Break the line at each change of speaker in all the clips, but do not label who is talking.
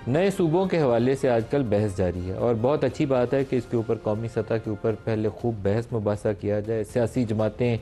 नए सूबों के हवाले से आजकल बहस जारी है और बहुत अच्छी बात है कि इसके ऊपर कौमी सतह के ऊपर पहले खूब बहस मुबासा किया जाए, सियासी जमातें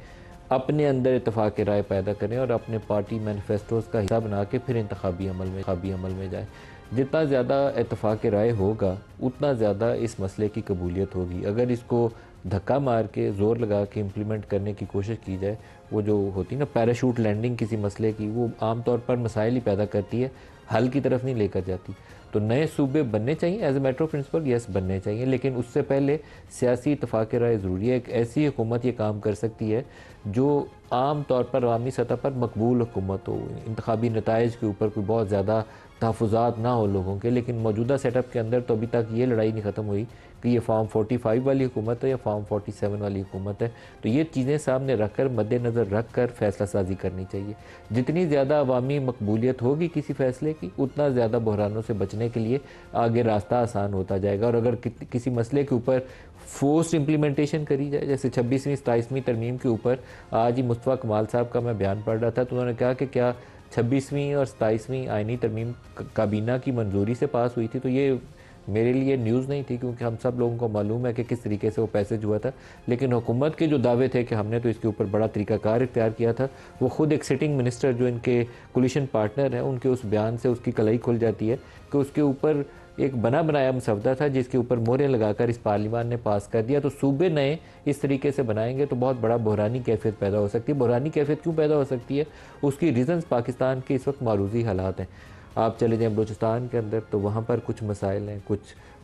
अपने अंदर इतफाक़ राय पैदा करें और अपने पार्टी मैनिफेस्टोज़ का हिस्सा बना के फिर इंतखाबी अमल में जाए। जितना ज़्यादा इतफाक़ राय होगा उतना ज़्यादा इस मसले की कबूलियत होगी। अगर इसको धक्का मार के ज़ोर लगा के इम्प्लीमेंट करने की कोशिश की जाए, वो जो होती है ना पैराशूट लैंडिंग किसी मसले की, वो आम तौर पर मसाइल ही पैदा करती है, हल की तरफ नहीं लेकर जाती। तो नए सूबे बनने चाहिए as a matter of principle, yes बनने चाहिए, लेकिन उससे पहले सियासी इतफाक़ राय ज़रूरी है। एक ऐसी हुकूमत ये काम कर सकती है जो आम तौर पर अवामी सतह पर मकबूल हुकूमत हो, इंतखाबी नताइज के ऊपर कोई बहुत ज़्यादा तहफ़्फ़ुज़ात ना हो लोगों के। लेकिन मौजूदा सेटअप के अंदर तो अभी तक ये लड़ाई नहीं ख़त्म हुई कि ये फॉर्म 45 वाली हुकूमत है या फॉर्म 47 वाली हुकूमत है। तो ये चीज़ें सामने रख कर, मद्देनज़र रख कर फ़ैसला साजी करनी चाहिए। जितनी ज़्यादा अवामी मकबूलियत होगी किसी फ़ैसले की, उतना ज़्यादा बहरानों से बचने के लिए आगे रास्ता आसान होता जाएगा। और अगर किसी मसले के ऊपर फोर्स्ड इम्प्लीमेंटेशन करी जाए, जैसे 26वीं 27वीं तरमीम के ऊपर आज ही मुस्तफ़ा कमाल साहब का मैं बयान पढ़ रहा था, तो उन्होंने कहा कि क्या 26वीं और 27वीं आइनी तरमीम काबीना की मंजूरी से पास हुई थी। तो ये मेरे लिए न्यूज़ नहीं थी, क्योंकि हम सब लोगों को मालूम है कि किस तरीके से वो पैसेज हुआ था। लेकिन हुकूमत के जो दावे थे कि हमने तो इसके ऊपर बड़ा तरीक़ाकार इख्तियार किया था, वो ख़ुद एक सिटिंग मिनिस्टर जो इनके कोलिशन पार्टनर हैं, उनके उस बयान से उसकी कलाई खुल जाती है कि उसके ऊपर एक बना बनाया मसवदा था जिसके ऊपर मोहरें लगाकर इस पार्लियामान ने पास कर दिया। तो सूबे नए इस तरीके से बनाएंगे तो बहुत बड़ा बहरानी कैफियत पैदा हो सकती है। बहरानी कैफियत क्यों पैदा हो सकती है, उसकी रीज़न्स पाकिस्तान के इस वक्त मारूजी हालात हैं। आप चले जाएँ बलूचिस्तान के अंदर तो वहाँ पर कुछ मसाइल हैं, कुछ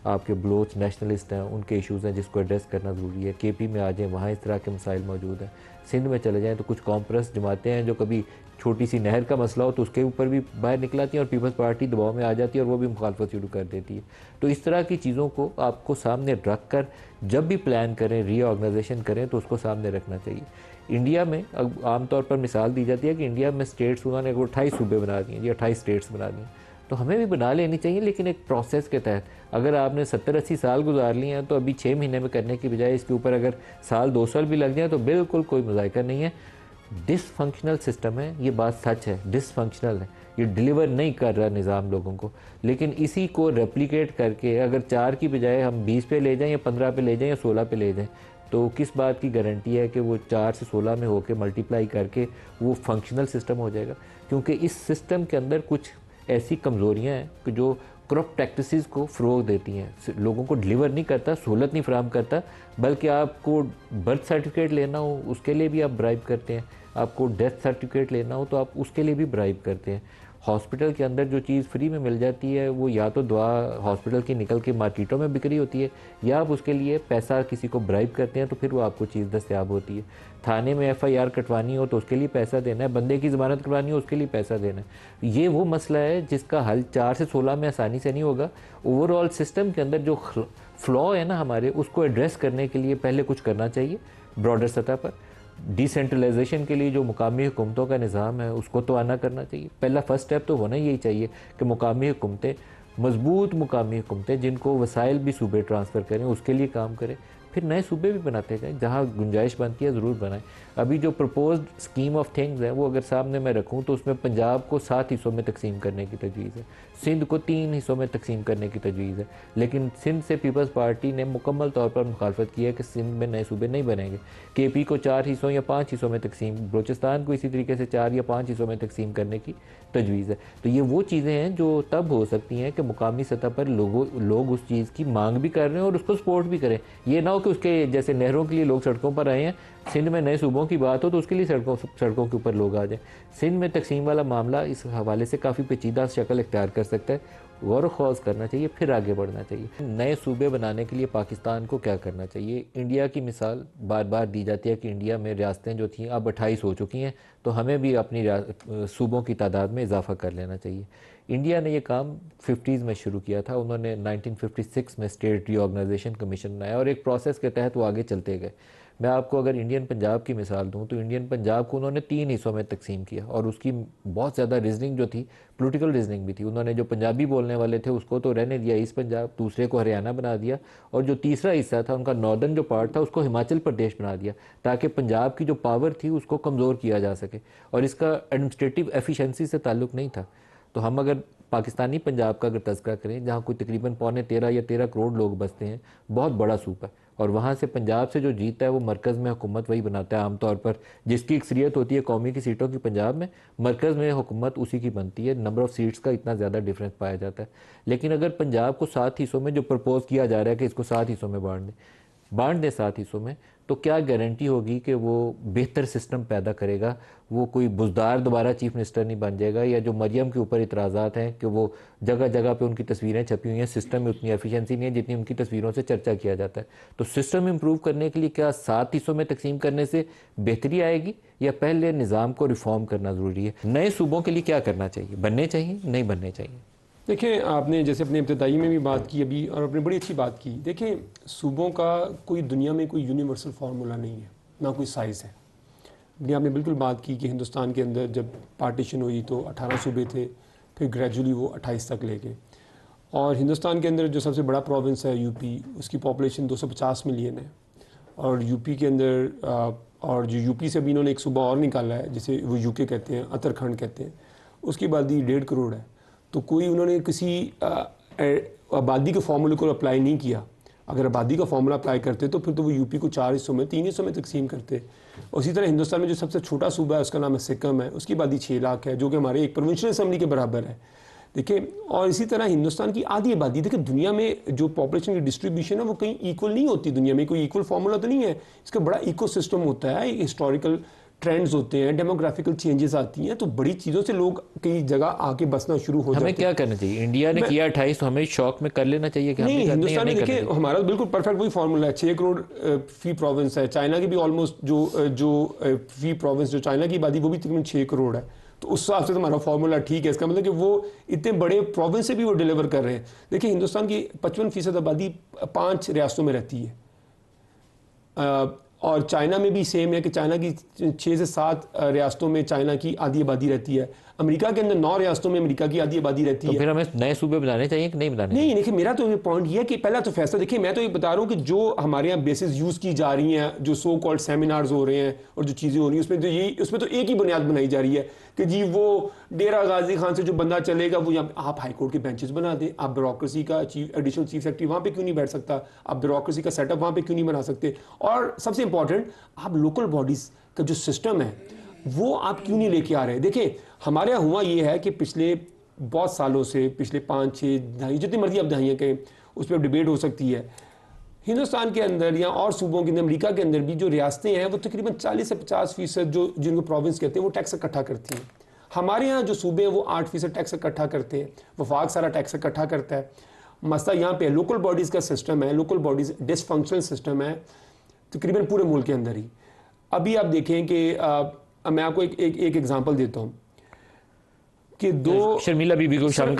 आपके बलोच नेशनलिस्ट हैं, उनके इशूज़ हैं जिसको एड्रेस करना ज़रूरी है। केपी में आ जाएँ, वहाँ इस तरह के मसाइल मौजूद हैं। सिंध में चले जाएँ तो कुछ कॉम्प्रेस जमातें हैं जो कभी छोटी सी नहर का मसला हो तो उसके ऊपर भी बाहर निकलाती हैं और पीपल्स पार्टी दबाव में आ जाती है और वो भी मुखालफत शुरू कर देती है। तो इस तरह की चीज़ों को आपको सामने रख कर जब भी प्लान करें, रीऑर्गेनाइजेशन करें, तो उसको सामने रखना चाहिए। इंडिया में अब आमतौर पर मिसाल दी जाती है कि इंडिया में स्टेट्स उन्होंने 28 सूबे बना दिए या 28 स्टेट्स बना दिए, तो हमें भी बना लेनी चाहिए, लेकिन एक प्रोसेस के तहत। अगर आपने 70-80 साल गुजार लिए हैं तो अभी 6 महीने में करने की बजाय इसके ऊपर अगर साल 2 साल भी लग जाए तो बिल्कुल कोई मज़ायका नहीं है। डिसफंक्शनल सिस्टम है, ये बात सच है, डिसफंक्शनल है, ये डिलीवर नहीं कर रहा निज़ाम लोगों को। लेकिन इसी को रेप्लिकेट करके अगर 4 की बजाय हम 20 पे ले जाएं या 15 पे ले जाएं या 16 पे ले जाएं, तो किस बात की गारंटी है कि वो 4 से 16 में होकर मल्टीप्लाई करके वो फंक्शनल सिस्टम हो जाएगा। क्योंकि इस सिस्टम के अंदर कुछ ऐसी कमज़ोरियाँ हैं कि जो करप्ट प्रैक्टिसेस को फ़रोग़ देती हैं, लोगों को डिलीवर नहीं करता, सहूलत नहीं फ़राहम करता, बल्कि आपको बर्थ सर्टिफिकेट लेना हो उसके लिए भी आप ब्राइब करते हैं, आपको डेथ सर्टिफिकेट लेना हो तो आप उसके लिए भी ब्राइब करते हैं। हॉस्पिटल के अंदर जो चीज़ फ्री में मिल जाती है वो या तो दवा हॉस्पिटल की निकल के मार्केटों में बिक्री होती है, या आप उसके लिए पैसा किसी को ब्राइब करते हैं तो फिर वो आपको चीज़ दस्तयाब होती है। थाने में FIR कटवानी हो तो उसके लिए पैसा देना है, बंदे की ज़मानत करवानी हो उसके लिए पैसा देना है। ये वो मसला है जिसका हल 4 से 16 में आसानी से नहीं होगा। ओवरऑल सिस्टम के अंदर जो फ्लॉ है ना हमारे, उसको एड्रेस करने के लिए पहले कुछ करना चाहिए ब्रॉडर सतह पर। डिसेंट्रलाइजेशन के लिए जो मुकामी हुकूमतों का निज़ाम है उसको तो आना करना चाहिए। पहला फर्स्ट स्टेप तो होना यही चाहिए कि मुकामी हुकूमतें, मजबूत मुकामी हुकूमतें जिनको वसाइल भी सूबे ट्रांसफ़र करें, उसके लिए काम करें। फिर नए सूबे भी बनाते जाएँ, जहाँ गुंजाइश बनती है ज़रूर बनाएं। अभी जो प्रपोज्ड स्कीम ऑफ थिंग्स है वो अगर सामने मैं रखूँ तो उसमें पंजाब को 7 हिस्सों में तकसीम करने की तजवीज़ है, सिंध को 3 हिस्सों में तकसीम करने की तजवीज़ है। लेकिन सिंध से पीपल्स पार्टी ने मुकम्मल तौर पर मुखालफत की है कि सिंध में नए सूबे नहीं बनेंगे। KP को 4 हिस्सों या 5 हिस्सों में तकसीम, बलूचिस्तान को इसी तरीके से 4 या 5 हिस्सों में तकसीम करने की तजवीज़ है। तो ये वो चीज़ें हैं जो तब हो सकती हैं कि मुकामी सतह पर लोग उस चीज़ की मांग भी कर रहे हैं और उसको सपोर्ट भी करें। ये ना हो कि उसके जैसे नहरों के लिए लोग सड़कों पर आए हैं, सिंध में नए सूबों की बात हो तो उसके लिए सड़कों के ऊपर लोग आ जाएं। सिंध में तकसीम वाला मामला इस हवाले से काफ़ी पेचीदा शक्ल इख्तियार कर सकता है, गौर ख़ौज करना चाहिए, फिर आगे बढ़ना चाहिए। नए सूबे बनाने के लिए पाकिस्तान को क्या करना चाहिए? इंडिया की मिसाल बार बार दी जाती है कि इंडिया में रियासतें जो थीं अब 28 हो चुकी हैं, तो हमें भी अपनी सूबों की तादाद में इजाफा कर लेना चाहिए। इंडिया ने यह काम 50s में शुरू किया था। उन्होंने 1956 में स्टेट रीऑर्गेनाइजेशन कमीशन बनाया और एक प्रोसेस के तहत वो आगे चलते गए। मैं आपको अगर इंडियन पंजाब की मिसाल दूं तो इंडियन पंजाब को उन्होंने 3 हिस्सों में तकसीम किया और उसकी बहुत ज़्यादा रीजनिंग जो थी, पॉलिटिकल रीजनिंग भी थी। उन्होंने जो पंजाबी बोलने वाले थे उसको तो रहने दिया ईस्ट पंजाब, दूसरे को हरियाणा बना दिया, और जो तीसरा हिस्सा था उनका नॉर्दर्न जो पार्ट था उसको हिमाचल प्रदेश बना दिया, ताकि पंजाब की जो पावर थी उसको कमज़ोर किया जा सके। और इसका एडमिनिस्ट्रेटिव एफिशिएंसी से ताल्लुक़ नहीं था। तो हम अगर पाकिस्तानी पंजाब का अगर तस्करा करें, जहाँ कोई तकरीबन 12.5 या 13 करोड़ लोग बसते हैं, बहुत बड़ा सूबा है, और वहाँ से पंजाब से जो जीतता है वो मरकज़ में हुकूमत वही बनाता है आमतौर पर, जिसकी अक्सरियत होती है कौमी की सीटों की पंजाब में, मरकज़ में हुकूमत उसी की बनती है। नंबर ऑफ़ सीट्स का इतना ज़्यादा डिफरेंस पाया जाता है। लेकिन अगर पंजाब को 7 हिस्सों में जो प्रपोज़ किया जा रहा है कि इसको 7 हिस्सों में बांट दें 7 हिस्सों में, तो क्या गारंटी होगी कि वो बेहतर सिस्टम पैदा करेगा? वो कोई बुजदार दोबारा चीफ मिनिस्टर नहीं बन जाएगा, या जो मरियम के ऊपर इतराज़ात हैं कि वो जगह जगह पे उनकी तस्वीरें छपी हुई हैं, सिस्टम में उतनी एफिशिएंसी नहीं है जितनी उनकी तस्वीरों से चर्चा किया जाता है। तो सिस्टम इम्प्रूव करने के लिए क्या 7 हिस्सों में तकसीम करने से बेहतरी आएगी, या पहले निज़ाम को रिफॉर्म करना ज़रूरी है? नए सूबों के लिए क्या करना चाहिए? बनने चाहिए, नहीं बनने चाहिए?
देखिए, आपने जैसे अपने इब्तदाई में भी बात की अभी, और आपने बड़ी अच्छी बात की। देखिए, सूबों का कोई दुनिया में कोई यूनिवर्सल फार्मूला नहीं है, ना कोई साइज़ है। अभी आपने बिल्कुल बात की कि हिंदुस्तान के अंदर जब पार्टीशन हुई तो 18 सूबे थे, फिर ग्रेजुअली वो 28 तक ले गए। और हिंदुस्तान के अंदर जो सबसे बड़ा प्रोविंस है यूपी, उसकी पॉपुलेशन 250 मिलियन है। और यूपी के अंदर और जो यूपी से भी इन्होंने एक सूबा और निकाला है, जिसे वो यूके कहते हैं, उत्तराखंड कहते हैं, उसकी आबादी 1.5 करोड़ है। तो कोई उन्होंने किसी आबादी के फार्मूले को अप्लाई नहीं किया। अगर आबादी का फार्मूला अप्लाई करते तो फिर तो वो यूपी को 4 हिस्सों में, 3 हिस्सों में तकसीम करते। उसी तरह हिंदुस्तान में जो सबसे छोटा सूबा है उसका नाम है सिक्किम है, उसकी आबादी 6 लाख है, जो कि हमारे एक प्रोविंशियल असम्बली के बराबर है। देखिए, और इसी तरह हिंदुस्तान की आधी आबादी, देखिए दुनिया में जो पॉपुलेशन की डिस्ट्रीब्यूशन है वो कहीं इक्वल नहीं होती। दुनिया में कोई इक्वल फार्मूला तो नहीं है, इसका बड़ा इकोसिस्टम होता है, हिस्टोरिकल ट्रेंड्स होते हैं, डेमोग्राफिकल चेंजेस आती हैं, तो बड़ी चीज़ों से लोग कई जगह आके बसना शुरू हो जाते हैं।
हमें क्या करना चाहिए? इंडिया ने किया 28, तो हमें शौक में कर लेना चाहिए कि
नहीं, हिंदुस्तान में देखिए
नहीं
हमारा बिल्कुल परफेक्ट वही फार्मूला है। 6 करोड़ फी प्रोविंस है। चाइना की भी ऑलमोस्ट जो फी प्रोविंस जो चाइना की आबादी वो भी तकरीबन 6 करोड़ है। तो उस हिसाब से तो हमारा फार्मूला ठीक है। इसका मतलब कि वो इतने बड़े प्रोविंस से भी वो डिलीवर कर रहे हैं। देखिए, हिंदुस्तान की 55% आबादी 5 रियासतों में रहती है, और चाइना में भी सेम है कि चाइना की 6 से 7 रियासतों में चाइना की आधी आबादी रहती है। अमेरिका के अंदर 9 रियासतों में अमेरिका की आधी आबादी रहती है।
तो फिर हमें नए सूबे बनाने चाहिए कि नहीं बनाने?
नहीं, देखिए मेरा तो ये पॉइंट ये है कि पहला तो फैसला, देखिए मैं तो ये बता रहा हूँ कि जो हमारे यहाँ बेसिस यूज़ की जा रही हैं, जो सो कॉल्ड सेमिनार्स हो रहे हैं और जो चीज़ें हो रही हैं, उसमें तो एक ही बुनियाद बनाई जा रही है कि जी वो डेरा गाजी खान से जो बंदा चलेगा वो यहाँ आप हाई कोर्ट के बेंचेस बना दें। आप ब्यूरोक्रेसी का एडिशनल चीफ सेक्रेटरी वहाँ पे क्यों नहीं बैठ सकता? आप ब्यूरोक्रेसी का सेटअप वहाँ पे क्यों नहीं बना सकते? और सबसे इंपॉर्टेंट, आप लोकल बॉडीज़ का जो सिस्टम है वो आप क्यों नहीं लेके आ रहे? देखिए, हमारे यहाँ हुआ ये है कि पिछले बहुत सालों से, पिछले 5-6 दहाई, जितनी मर्जी आप दहाइयाँ कहें, उस पर डिबेट हो सकती है। हिंदुस्तान के अंदर या और सूबों के अंदर, अमेरिका के अंदर भी जो रियासतें हैं वो तकरीबन 40 से 50% जो जिनको प्रोविंस कहते हैं वो टैक्स इकट्ठा करती हैं। हमारे यहाँ जो सूबे हैं वो 8% टैक्स इकट्ठा करते हैं, वफाक सारा टैक्स इकट्ठा करता है। मसला यहाँ पे लोकल बॉडीज़ का सिस्टम है, लोकल बॉडीज़ डिसफंक्शनल सिस्टम है तकरीबन पूरे मुल्क के अंदर ही। अभी आप देखें कि मैं आपको एक एग्जांपल देता हूँ कि 2
शर्मिला बीबी को शामिल